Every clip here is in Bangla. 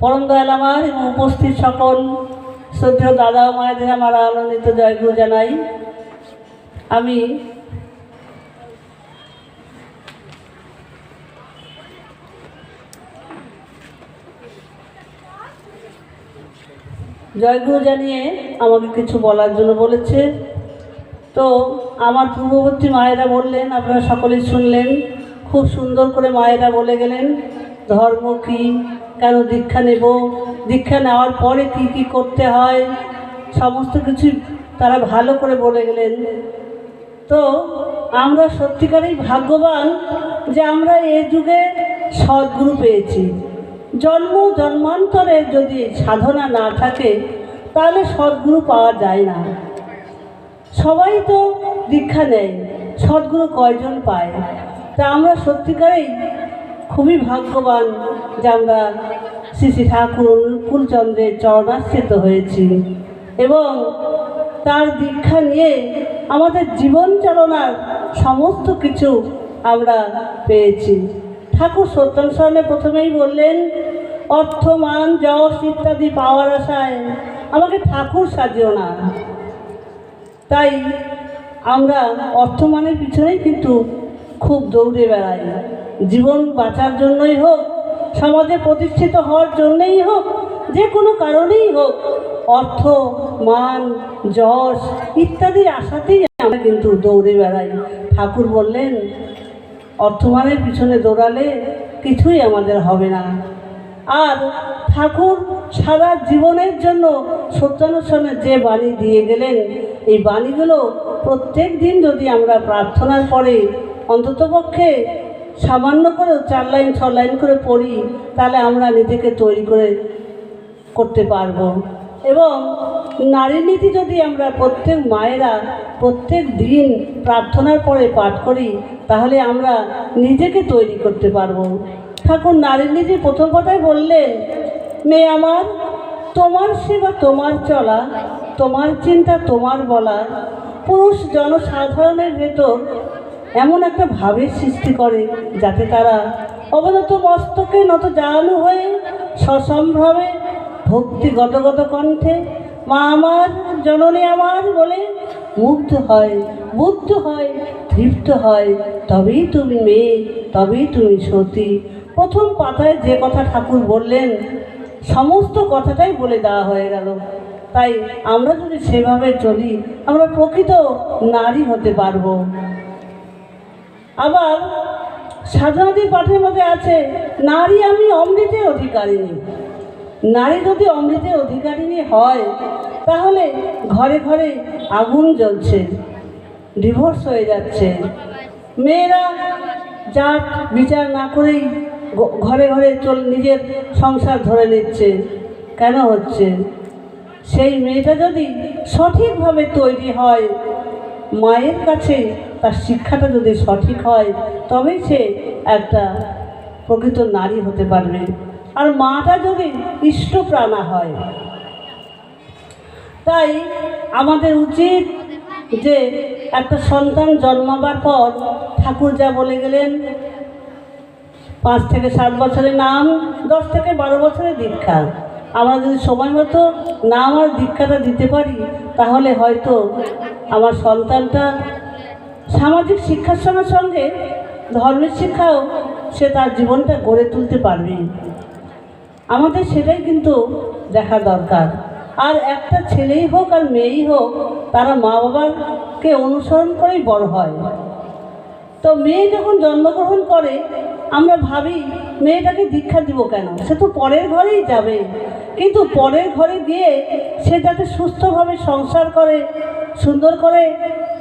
পরম দয়াল আমার এবং উপস্থিত সকল শ্রদ্ধেয় দাদা ও মায়েদের আমার আনন্দিত জয়গুরু জানাই। আমি জয়গুরু জানিয়ে আমাকে কিছু বলার জন্য বলেছে। তো আমার পূর্ববর্তী মায়েরা বললেন, আপনারা সকলেই শুনলেন, খুব সুন্দর করে মায়েরা বলে গেলেন ধর্ম কী, কেন দীক্ষা নেব, দীক্ষা নেওয়ার পরে কি কি করতে হয়, সমস্ত কিছু তারা ভালো করে বলে গেলেন। তো আমরা সত্যিকারেই ভাগ্যবান যে আমরা এই যুগে সদ্গুরু পেয়েছি। জন্ম জন্মান্তরে যদি সাধনা না থাকে তাহলে সদ্গুরু পাওয়া যায় না। সবাই তো দীক্ষা নেয়, সদ্গুরু কয়জন পায়? তা আমরা সত্যিকারেই খুবই ভাগ্যবান যে আমরা শ্রী শ্রী ঠাকুর অনুকূলচন্দ্রের চরণাশ্রিত হয়েছি এবং তার দীক্ষা নিয়ে আমাদের জীবন চালনার সমস্ত কিছু আমরা পেয়েছি। ঠাকুর সত্যানুসরণে প্রথমেই বললেন, অর্থ মান যশ ইত্যাদি পাওয়ার আশায় আমাকে ঠাকুর সাজিও না। তাই আমরা অর্থমানের পিছনেই কিন্তু খুব দৌড়ে বেড়াই। জীবন বাঁচার জন্যই হোক, সমাজে প্রতিষ্ঠিত হওয়ার জন্যই হোক, যে কোনো কারণেই হোক, অর্থ মান যশ ইত্যাদির আশাতেই আমরা কিন্তু দৌড়ে বেড়াই। ঠাকুর বললেন, অর্থমানের পিছনে দৌড়ালে কিছুই আমাদের হবে না। আর ঠাকুর সারা জীবনের জন্য সত্যানুসরণের যে বাণী দিয়ে গেলেন, এই বাণীগুলো প্রত্যেক দিন যদি আমরা প্রার্থনার পরে অন্ততপক্ষে সামান্য করে 4 লাইন 6 লাইন করে পড়ি, তাহলে আমরা নিজেকে তৈরি করতে পারবো। এবং নারী নীতি যদি আমরা প্রত্যেক মায়েরা প্রত্যেক দিন প্রার্থনার পরে পাঠ করি, তাহলে আমরা নিজেকে তৈরি করতে পারবো। ঠাকুর নারী নীতি প্রথম কথাই বললেন, মেয়ে আমার, তোমার সেবা তোমার চলা, তোমার চিন্তা তোমার বলা পুরুষ জনসাধারণের ভেতর এমন একটা ভাবের সৃষ্টি করে যাতে তারা অবনত মস্তকে নত জানু হয়ে সসম্ভ্রমে ভক্তি গদগদ কণ্ঠে মা আমার জননী আমার বলে মুগ্ধ হয়, বুদ্ধ হয়, তৃপ্ত হয়। তবেই তুমি মেয়ে, তবেই তুমি সতী। প্রথম পাতায় যে কথা ঠাকুর বললেন, সমস্ত কথাটাই বলে দেওয়া হয়ে গেল। তাই আমরা যদি সেভাবে চলি, আমরা প্রকৃত নারী হতে পারবো। আবার সাধনাদি পাঠের মধ্যে আছে, নারী আমি অমৃতের অধিকারিণী। নারী যদি অমৃতের অধিকারিণী হয়, তাহলে ঘরে ঘরে আগুন জ্বলছে, ডিভোর্স হয়ে যাচ্ছে, মেয়েরা জাত বিচার না করেই ঘরে ঘরে নিজের সংসার ধরে নিচ্ছে। কেন হচ্ছে? সেই মেয়েটা যদি সঠিকভাবে তৈরি হয়, মায়ের কাছে তার শিক্ষাটা যদি সঠিক হয়, তবেই সে একটা প্রকৃত নারী হতে পারবে। আর মাটা যদি ইষ্টপ্রাণা হয়। তাই আমাদের উচিত যে একটা সন্তান জন্মাবার পর ঠাকুর যা বলে গেলেন, 5 থেকে 7 বছরের নাম, 10 থেকে 12 বছরের দীক্ষা। আমরা যদি সময় মতো নাম আর দীক্ষাটা দিতে পারি, তাহলে হয়তো আমার সন্তানটা সামাজিক শিক্ষার সঙ্গে সঙ্গে ধর্মের শিক্ষাও সে তার জীবনটা গড়ে তুলতে পারবে। আমাদের সেটাই কিন্তু দেখা দরকার। আর একটা ছেলেই হোক আর মেয়েই হোক, তারা মা বাবাকে অনুসরণ করেই বড় হয়। তো মেয়ে যখন জন্মগ্রহণ করে, আমরা ভাবি মেয়েটাকে দীক্ষা দিব কেন, সে তো পরের ঘরেই যাবে। কিন্তু পরের ঘরে গিয়ে সে যাতে সুস্থভাবে সংসার করে, সুন্দর করে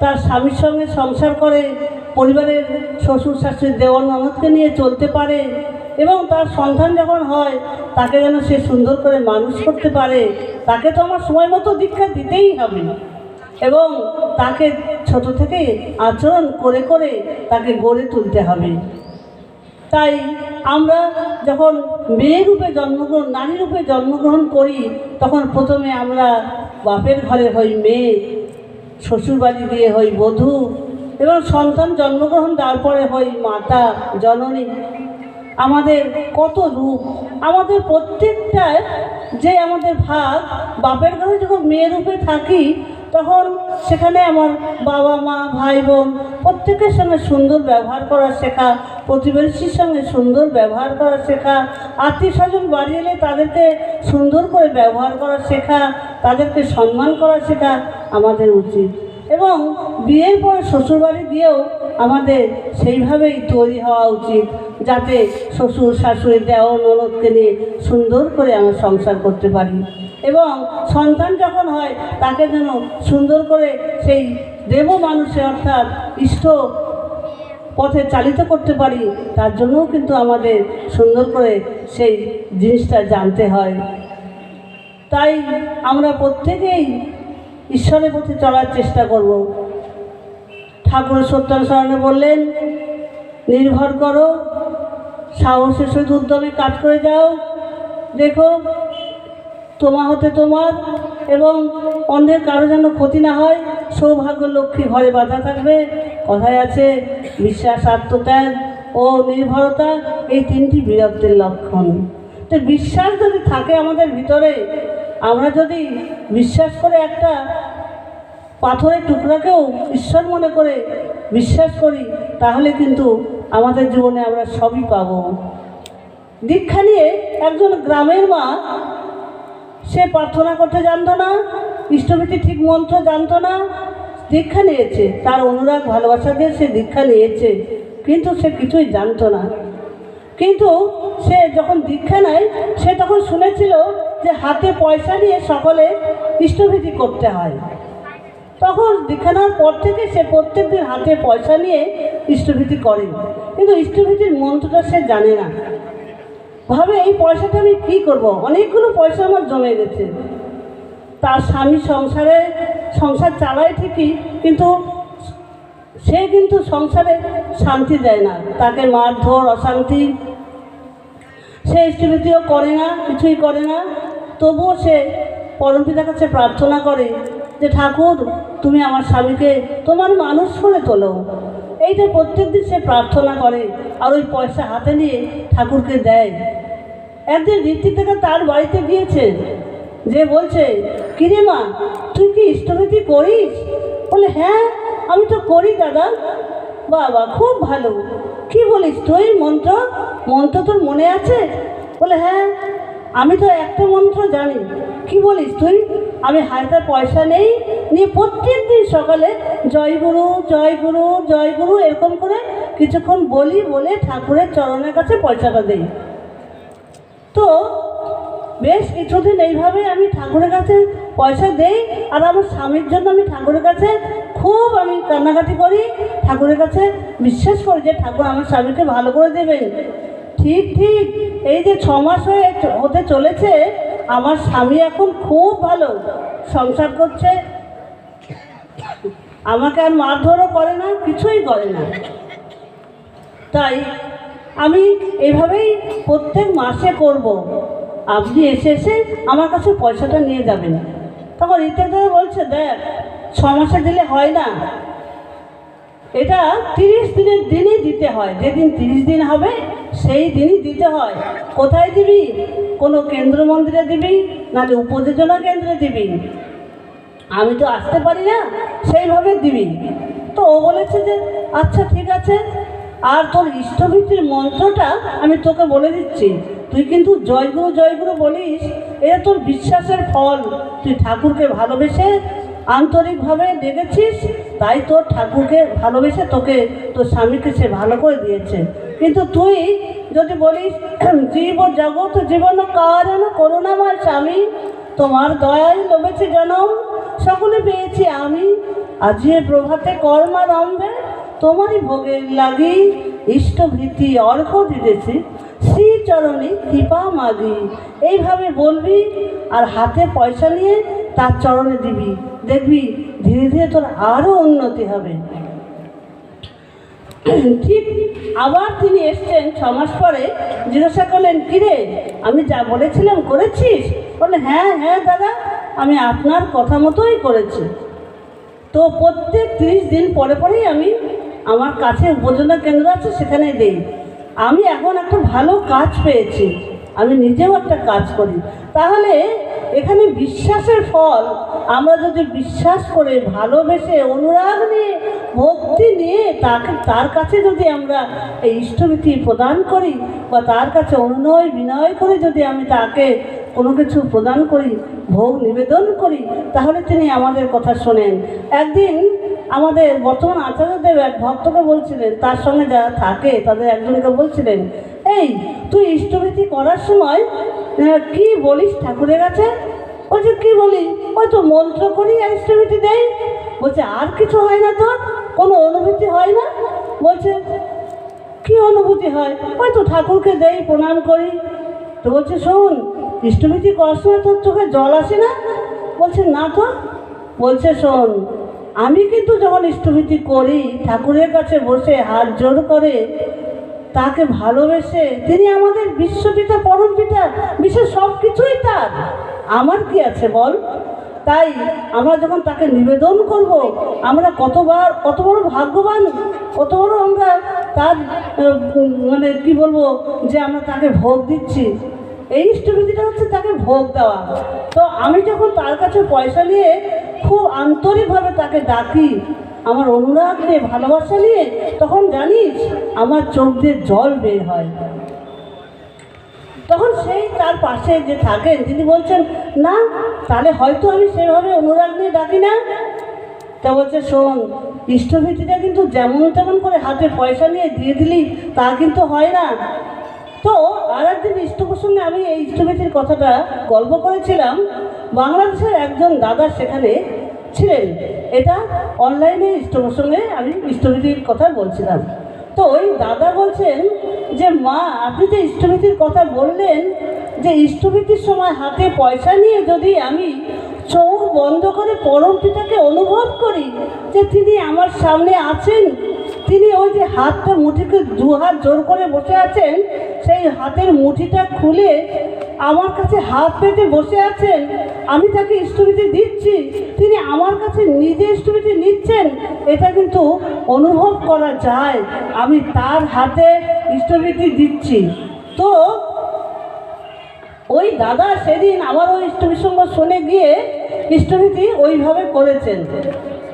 তার স্বামীর সঙ্গে সংসার করে, পরিবারের শ্বশুর শাশুড়ি দেওয়ার ননদকে নিয়ে চলতে পারে, এবং তার সন্তান যখন হয় তাকে যেন সে সুন্দর করে মানুষ করতে পারে, তাকে তো আমার সময় মতো দীক্ষা দিতেই হবে। এবং তাকে ছোট থেকে আচরণ করে করে তাকে গড়ে তুলতে হবে। তাই আমরা যখন মেয়ে রূপে জন্মগ্রহণ, নারী রূপে জন্মগ্রহণ করি, তখন প্রথমে আমরা বাপের ঘরে হই মেয়ে, শ্বশুরবাড়ি দিয়ে হই বধূ, এবং সন্তান জন্মগ্রহণ তারপরে হই মাতা জননী। আমাদের কত রূপ, আমাদের প্রত্যেকটা যে আমাদের ভাগ, বাপের ঘরে যখন মেয়ে রূপে থাকি তখন সেখানে আমার বাবা মা ভাই বোন প্রত্যেকের সঙ্গে সুন্দর ব্যবহার করা শেখা, প্রতিবেশীর সঙ্গে সুন্দর ব্যবহার করা শেখা, আত্মীয় স্বজন বাড়ি এলে তাদেরকে সুন্দর করে ব্যবহার করা শেখা, তাদেরকে সম্মান করা শেখা আমাদের উচিত। এবং বিয়ের পর শ্বশুরবাড়ি গিয়েও আমাদের সেইভাবেই তৈরি হওয়া উচিত, যাতে শ্বশুর শাশুড়ি দেওর ননদকে নিয়ে সুন্দর করে আমরা সংসার করতে পারি। এবং সন্তান যখন হয় তাকে যেন সুন্দর করে সেই দেব মানুষে অর্থাৎ ইষ্ট পথে চালিত করতে পারি, তার জন্যও কিন্তু আমাদের সুন্দর করে সেই জিনিসটা জানতে হয়। তাই আমরা প্রত্যেকেই ঈশ্বরের পথে চলার চেষ্টা করব। ঠাকুর সত্যানুসরণে বললেন, নির্ভর করো, সাহসের সহিত উদ্যমে কাজ করে যাও, দেখো তোমা হতে তোমার এবং অন্যের কারো যেন ক্ষতি না হয়, সৌভাগ্য লক্ষ্মী ঘরে বাঁধা থাকবে। কথায় আছে বিশ্বাস, আত্মত্যাগ ও নির্ভরতা এই তিনটি বীরত্বের লক্ষণ। তো বিশ্বাস যদি থাকে আমাদের ভিতরে, আমরা যদি বিশ্বাস করে একটা পাথরের টুকরাকেও ঈশ্বর মনে করে বিশ্বাস করি, তাহলে কিন্তু আমাদের জীবনে আমরা সবই পাব। দীক্ষা নিয়ে একজন গ্রামের মা, সে প্রার্থনা করতে জানতো না, ইষ্টভীতি ঠিক মন্ত্র জানতো না, দীক্ষা নিয়েছে, তার অনুরাগ ভালোবাসা দিয়ে সে দীক্ষা নিয়েছে, কিন্তু সে কিছুই জানতো না। কিন্তু সে যখন দীক্ষা নেয়, সে তখন শুনেছিল যে হাতে পয়সা নিয়ে সকলে ইষ্টভীতি করতে হয়। তখন দীক্ষা নেওয়ার পর থেকে সে প্রত্যেক দিন হাতে পয়সা নিয়ে ইষ্টভীতি করে, কিন্তু ইষ্টভীতির মন্ত্রটা সে জানে না। ভাবে এই পয়সাটা আমি কী করব, অনেকগুলো পয়সা আমার জমে গেছে। তার স্বামী সংসার চালায় ঠিকই, কিন্তু সে কিন্তু সংসারে শান্তি দেয় না, তাকে মারধর অশান্তি। সে ইষ্টভীতিও করে না, কিছুই করে না। তবুও সে পরমপিতার কাছে প্রার্থনা করে যে ঠাকুর, তুমি আমার স্বামীকে তোমার মানুষ করে তোলো। এইটা প্রত্যেক দিন সে প্রার্থনা করে, আর ওই পয়সা হাতে নিয়ে ঠাকুরকে দেয়। একদিন ঋত্বিক থেকে তার বাড়িতে গিয়েছে, যে বলছে, কিরে মা, তুই কি ইষ্টভীতি করিস? বলে, হ্যাঁ আমি তো করি দাদা। বাবা, খুব ভালো। কি বলিস তুই? মন্ত্র তোর মনে আছে? বলে, হ্যাঁ আমি তো একটা মন্ত্র জানি। কি বলিস তুই? আমি হাতে পয়সা নিয়ে প্রত্যেক দিন সকালে জয় গুরু জয় গুরু জয় গুরু এরকম করে কিছুক্ষণ বলে ঠাকুরের চরণের কাছে পয়সাটা দিই। তো বেশ কিছুদিন এইভাবে আমি ঠাকুরের কাছে পয়সা দেই, আর আমার স্বামীর জন্য আমি ঠাকুরের কাছে খুব কান্নাকাটি করি, ঠাকুরের কাছে বিশ্বাস করি যে ঠাকুর আমার স্বামীকে ভালো করে দেবেন। ঠিক এই যে 6 মাস হতে চলেছে, আমার স্বামী এখন খুব ভালো সংসার করছে, আমাকে আর মারধরও করে না, কিছুই করে না। তাই আমি এভাবেই প্রত্যেক মাসে করব। আপনি এসে আমার কাছে পয়সাটা নিয়ে যাবেন। তখন ঋত্বিকদাদা বলছে, দেখ 6 মাসে দিলে হয় না, এটা 30 দিনের দিনই দিতে হয়। যেদিন 30 দিন হবে সেই দিনই দিতে হয়। কোথায় দিবি? কোনো কেন্দ্র মন্দিরে দিবি, নাহলে উপযোজনা কেন্দ্রে দিবি। আমি তো আসতে পারি না, সেইভাবে দিবি। তো ও বলেছে যে আচ্ছা ঠিক আছে, আর তোর ইষ্টভীতির মন্ত্রটা আমি তোকে বলে দিচ্ছি, তুই কিন্তু জয়গুরু জয়গুরু বলিস, এটা তোর বিশ্বাসের ফল। তুই ঠাকুরকে ভালোবেসে আন্তরিকভাবে ডেকেছিস, তাই তোর ঠাকুরকে ভালোবেসে তোকে তোর স্বামীকে সে ভালো করে দিয়েছে। কিন্তু তুই যদি বলিস, জীব জগৎ জীবন কারণ করুণাময় স্বামী, তোমার দয়ায় লোভেছে জনম, সকলে পেয়েছি আমি, আজিয়ে প্রভাতে কর্মারম্ভে তোমারই ভোগের লাগি, ইষ্টভীতি অর্ঘ দিতেছি, শ্রীচরণে কৃপা মাগি। এইভাবে বলবি, আর হাতে পয়সা নিয়ে তার চরণে দিবি, দেখবি ধীরে ধীরে তোর আরও উন্নতি হবে। ঠিক আবার তিনি এসছেন 6 মাস পরে, জিজ্ঞাসা করলেন, কিরে আমি যা বলেছিলাম করেছিস? বলে, হ্যাঁ দাদা, আমি আপনার কথা মতোই করেছি। তো প্রত্যেক 30 দিন পরেই আমি আমার কাছে উপজনা কেন্দ্র আছে, সেখানে দিই। আমি এখন একটা ভালো কাজ পেয়েছি, আমি নিজেও একটা কাজ করি। তাহলে এখানে বিশ্বাসের ফল, আমরা যদি বিশ্বাস করে ভালোবেসে অনুরাগ নিয়ে ভক্তি নিয়ে তার কাছে যদি আমরা এই ইষ্টভীতি প্রদান করি বা তার কাছে অনুনয় বিনয় করে যদি আমি তাকে কোনো কিছু প্রদান করি, ভোগ নিবেদন করি, তাহলে তিনি আমাদের কথা শোনেন। একদিন আমাদের বর্তমান আচার্যদেব এক ভক্তকে বলছিলেন, তার সঙ্গে যারা থাকে তাদের একজনকে বলছিলেন, এই তুই ইষ্টভীতি করার সময় কি বলিস ঠাকুরের কাছে? বলছে কি বলি? ওই তো মন্ত্র করি আর ইষ্টভীতি দেয়। বলছে আর কিছু হয় না তোর? কোনো অনুভূতি হয় না? বলছে কি অনুভূতি হয়? ওই তো ঠাকুরকে দেই, প্রণাম করি। তো বলছে শোন, ইষ্টভীতি করার সময় তোর চোখে জল আসে না? বলছে না তো। বলছে শোন, আমি কিন্তু যখন ইষ্টভীতি করি ঠাকুরের কাছে বসে হাত জোড় করে তাকে ভালোবেসে, তিনি আমাদের বিশ্বপিতা পরম পিতা, বিশ্বের সব কিছুই তার, আমার কি আছে বল? তাই আমরা যখন তাকে নিবেদন করব, আমরা কত বড় ভাগ্যবান, কত বড় আমরা তার মানে কি বলবো যে আমরা তাকে ভোগ দিচ্ছি। এই ইষ্টভীতিটা হচ্ছে তাকে ভোগ দেওয়া। তো আমি যখন তার কাছে পয়সা নিয়ে খুব আন্তরিকভাবে তাকে ডাকি, আমার অনুরাগ নিয়ে ভালোবাসা নিয়ে, তখন জানিস আমার চোখ দিয়ে জল বের হয়। তখন সেই তার পাশে যে থাকেন তিনি বলছেন, না তাহলে হয়তো আমি সেভাবে অনুরাগ নিয়ে ডাকি না। তা বলছে শোন, ইষ্টভীতিটা কিন্তু যেমন তেমন করে হাতে পয়সা নিয়ে দিয়ে দিলি তা কিন্তু হয় না। তো আর একদিন ইষ্ট প্রসঙ্গে আমি এই ইষ্টভীতির কথাটা গল্প করেছিলাম। বাংলাদেশের একজন দাদা সেখানে ছিলেন, এটা অনলাইনে ইষ্ট প্রসঙ্গে আমি ইষ্টভীতির কথা বলছিলাম। তো ওই দাদা বলছেন যে মা, আপনি যে ইষ্টভীতির কথা বললেন, যে ইষ্টভীতির সময় হাতে পয়সা নিয়ে যদি আমি চোখ বন্ধ করে পরম পিতাকে অনুভব করি যে তিনি আমার সামনে আছেন, তিনি ওই যে হাতটা মুঠিকে দু হাত জোর করে বসে আছেন, সেই হাতের মুঠিটা খুলে আমার কাছে হাত পেতে বসে আছেন, আমি তাকে ইষ্টভীতি দিচ্ছি, তিনি আমার কাছে নিজে ইষ্টভীতি নিচ্ছেন, এটা কিন্তু অনুভব করা যায়, আমি তার হাতে ইষ্টভীতি দিচ্ছি। তো ওই দাদা সেদিন আমার ওই ইষ্টবিসঙ্গ শুনে গিয়ে ইষ্টভীতি ওইভাবে করেছেন।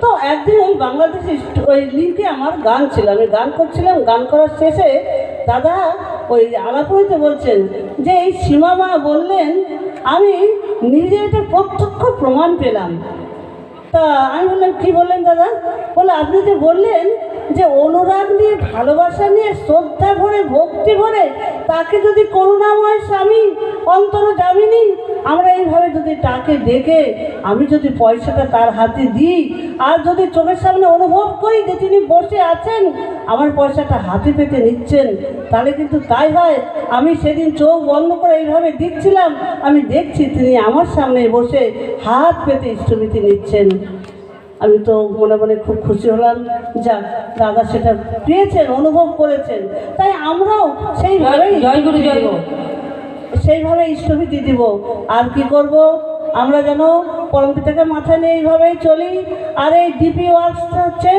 তো একদিন ওই বাংলাদেশি ওই লিঙ্কে আমার গান ছিল, আমি গান করছিলাম, গান করার শেষে দাদা ওই আলাপরিতে বলছেন যে এই সীমা মা বললেন, আমি নিজে এটা প্রত্যক্ষ প্রমাণ পেলাম। তা আমি বললাম কী বললেন দাদা? বলে আপনি যে বললেন যে অনুরাগ নিয়ে ভালোবাসা নিয়ে শ্রদ্ধা ভরে ভক্তি ভরে তাকে যদি করুণাময় স্বামী অন্তর্যামিনী আমরা এইভাবে যদি তাকে ডেকে আমি যদি পয়সাটা তার হাতে দিই আর যদি চোখের সামনে অনুভব করি যে তিনি বসে আছেন আমার পয়সাটা হাতে পেতে নিচ্ছেন, তাহলে কিন্তু তাই হয়। আমি সেদিন চোখ বন্ধ করে এইভাবে দিচ্ছিলাম, আমি দেখছি তিনি আমার সামনে বসে হাত পেতে ইষ্টভীতি নিচ্ছেন। আমি তো মনে মনে খুব খুশি হলাম, যাক দাদা সেটা পেয়েছেন, অনুভব করেছেন। তাই আমরাও সেইভাবে ইষ্টভীতি দিব। আর কি করব, আমরা যেন পরম পিতাকে মাথায় নিয়ে এইভাবেই চলি। আর এই ডিপি ওয়ার্কস হচ্ছে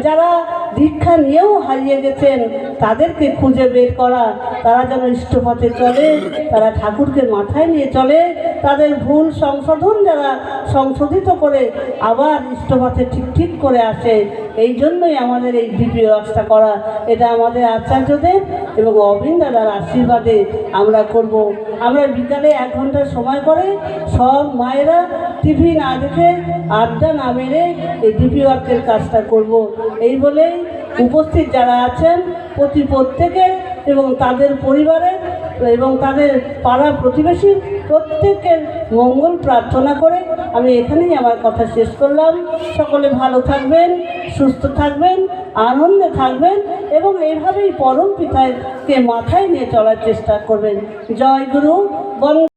যারা দীক্ষা নিয়েও হারিয়ে গেছেন তাদেরকে খুঁজে বের করা, তারা যেন ইষ্টপথে চলে, তারা ঠাকুরকে মাথায় নিয়ে চলে, তাদের ভুল সংশোধন যারা সংশোধিত করে আবার ইষ্টপথে ঠিক করে আসে। এই জন্যই আমাদের এই ডিপি ওয়ার্কসটা করা। এটা আমাদের আচার্যদের এবং অবিন্দ দাদার আশীর্বাদে আমরা করব। আমরা বিকালে 1 ঘন্টা সময় করে সব মায়েরা টিভি না দেখে আড্ডা না মেরে এই ডিপি ওয়ার্কের কাজটা করব। এই বলেই উপস্থিত যারা আছেন প্রত্যেকের এবং তাদের পরিবারের এবং তাদের পাড়া প্রতিবেশীর প্রত্যেকের মঙ্গল প্রার্থনা করে আমি এখানেই আমার কথা শেষ করলাম। সকলে ভালো থাকবেন, সুস্থ থাকবেন, আনন্দে থাকবেন এবং এইভাবেই পরম পিতাকে মাথায় নিয়ে চলার চেষ্টা করবেন। জয় গুরু। বন্দে